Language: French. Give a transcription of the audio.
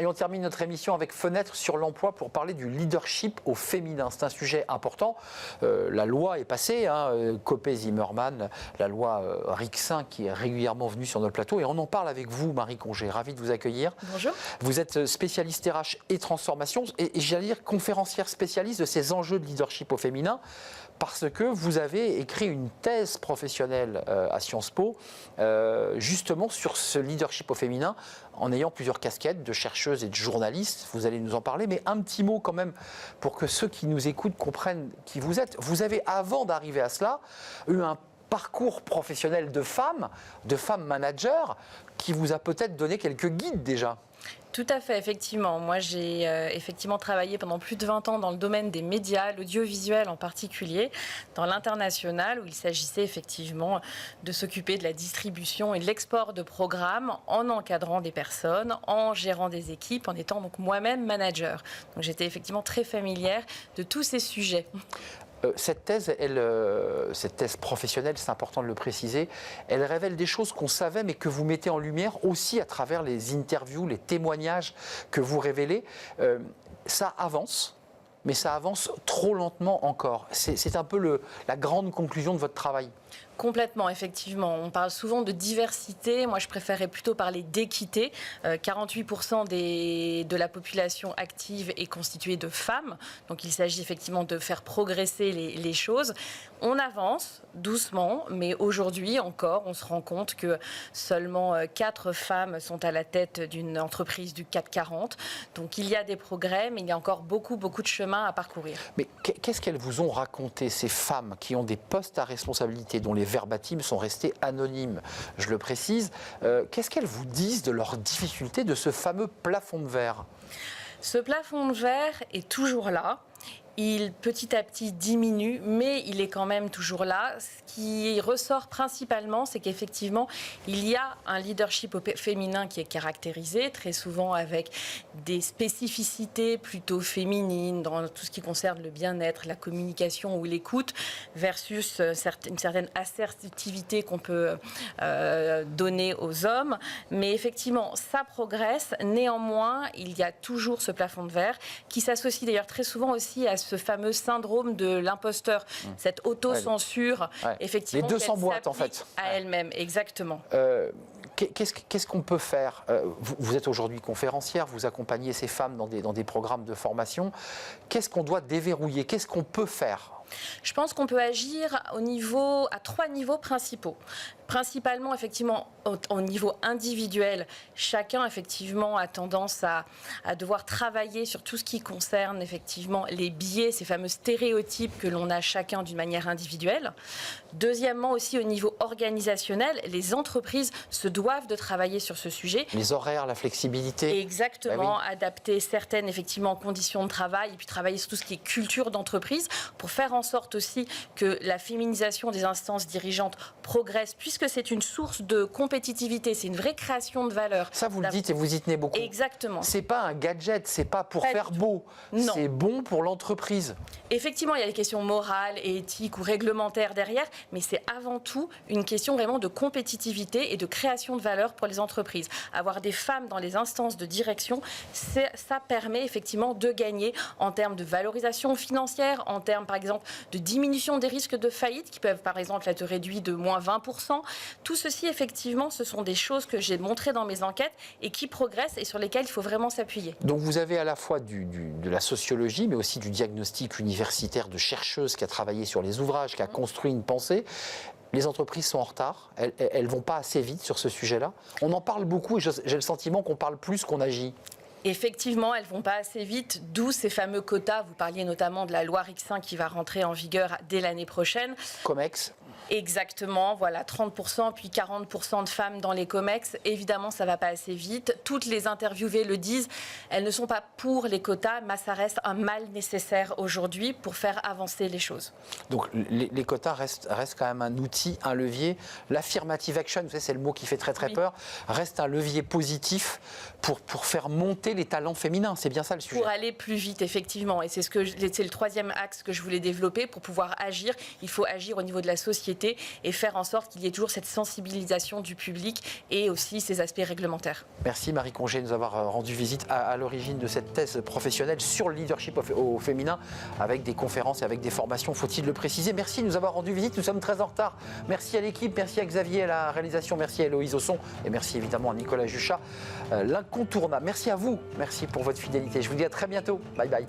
Et on termine notre émission avec Fenêtre sur l'emploi pour parler du leadership au féminin. C'est un sujet important. La loi est passée, Copé-Zimmermann, la loi Rixain qui est régulièrement venue sur notre plateau. Et on en parle avec vous, Marie Congé. Ravi de vous accueillir. Bonjour. Vous êtes spécialiste RH et transformation et j'allais dire conférencière spécialiste de ces enjeux de leadership au féminin. Parce que vous avez écrit une thèse professionnelle à Sciences Po, justement sur ce leadership au féminin, en ayant plusieurs casquettes de chercheuse et de journaliste. Vous allez nous en parler, mais un petit mot quand même pour que ceux qui nous écoutent comprennent qui vous êtes. Vous avez, avant d'arriver à cela, eu un parcours professionnel de femme manager, qui vous a peut-être donné quelques guides déjà. Tout à fait, effectivement. Moi, j'ai effectivement travaillé pendant plus de 20 ans dans le domaine des médias, l'audiovisuel en particulier, dans l'international, où il s'agissait effectivement de s'occuper de la distribution et de l'export de programmes en encadrant des personnes, en gérant des équipes, en étant donc moi-même manager. Donc j'étais effectivement très familière de tous ces sujets. Cette thèse professionnelle, c'est important de le préciser, elle révèle des choses qu'on savait mais que vous mettez en lumière aussi à travers les interviews, les témoignages que vous révélez. Ça avance, mais ça avance trop lentement encore. C'est un peu la grande conclusion de votre travail. Complètement, effectivement. On parle souvent de diversité. Moi, je préférerais plutôt parler d'équité. 48% de la population active est constituée de femmes. Donc, il s'agit effectivement de faire progresser les choses. On avance doucement, mais aujourd'hui encore, on se rend compte que seulement 4 femmes sont à la tête d'une entreprise du CAC 40. Donc, il y a des progrès, mais il y a encore beaucoup de chemin à parcourir. Mais qu'est-ce qu'elles vous ont raconté, ces femmes qui ont des postes à responsabilité, dont les verbatim sont restés anonymes, je le précise. Qu'est-ce qu'elles vous disent de leurs difficultés, de ce fameux plafond de verre? Ce plafond de verre est toujours là. Il petit à petit diminue, mais il est quand même toujours là. Ce qui ressort principalement, c'est qu'effectivement, il y a un leadership féminin qui est caractérisé, très souvent avec des spécificités plutôt féminines dans tout ce qui concerne le bien-être, la communication ou l'écoute, versus une certaine assertivité qu'on peut donner aux hommes. Mais effectivement, ça progresse. Néanmoins, il y a toujours ce plafond de verre qui s'associe d'ailleurs très souvent aussi à ce fameux syndrome de l'imposteur, cette autocensure, effectivement, les 200 boîtes en fait. À elle-même, exactement. Qu'est-ce qu'on peut faire? Vous êtes aujourd'hui conférencière, vous accompagnez ces femmes dans des programmes de formation. Qu'est-ce qu'on doit déverrouiller? Qu'est-ce qu'on peut faire? Je pense qu'on peut agir à 3 niveaux principaux. Principalement, effectivement, au niveau individuel, chacun, effectivement, a tendance à devoir travailler sur tout ce qui concerne, effectivement, les biais, ces fameux stéréotypes que l'on a chacun d'une manière individuelle. Deuxièmement, aussi, au niveau organisationnel, les entreprises se doivent de travailler sur ce sujet. Les horaires, la flexibilité. Exactement, adapter certaines, effectivement, conditions de travail et puis travailler sur tout ce qui est culture d'entreprise pour faire en sorte aussi que la féminisation des instances dirigeantes progresse, puisque c'est une source de compétitivité, c'est une vraie création de valeur. Ça, vous le dites et vous y tenez beaucoup. Exactement. C'est pas un gadget, c'est pas pour faire beau. C'est bon pour l'entreprise. Effectivement, il y a des questions morales et éthiques ou réglementaires derrière, mais c'est avant tout une question vraiment de compétitivité et de création de valeur pour les entreprises. Avoir des femmes dans les instances de direction, ça permet effectivement de gagner en termes de valorisation financière, en termes, par exemple, de diminution des risques de faillite qui peuvent, par exemple, être réduits de moins 20%. Tout ceci, effectivement, ce sont des choses que j'ai montrées dans mes enquêtes et qui progressent et sur lesquelles il faut vraiment s'appuyer. Donc vous avez à la fois de la sociologie, mais aussi du diagnostic universitaire de chercheuse qui a travaillé sur les ouvrages, qui a construit une pensée. Les entreprises sont en retard, elles ne vont pas assez vite sur ce sujet-là. On en parle beaucoup et j'ai le sentiment qu'on parle plus qu'on agit. Effectivement, elles ne vont pas assez vite, d'où ces fameux quotas. Vous parliez notamment de la loi Rixain qui va rentrer en vigueur dès l'année prochaine. Comex. Exactement, voilà, 30% puis 40% de femmes dans les COMEX. Évidemment, ça ne va pas assez vite. Toutes les interviewées le disent, elles ne sont pas pour les quotas, mais ça reste un mal nécessaire aujourd'hui pour faire avancer les choses. Donc les quotas restent quand même un outil, un levier. L'affirmative action, vous savez, c'est le mot qui fait très peur, reste un levier positif pour faire monter les talents féminins. C'est bien ça le sujet. Pour aller plus vite, effectivement. Et c'est le troisième axe que je voulais développer. Pour pouvoir agir, il faut agir au niveau de la société. société et faire en sorte qu'il y ait toujours cette sensibilisation du public et aussi ces aspects réglementaires. Merci Marie Congé de nous avoir rendu visite à l'origine de cette thèse professionnelle sur le leadership au féminin, avec des conférences et avec des formations, faut-il le préciser. Merci de nous avoir rendu visite, nous sommes très en retard. Merci à l'équipe, merci à Xavier à la réalisation, merci à Héloïse au son et merci évidemment à Nicolas Juchat, l'incontournable. Merci à vous, merci pour votre fidélité. Je vous dis à très bientôt. Bye bye.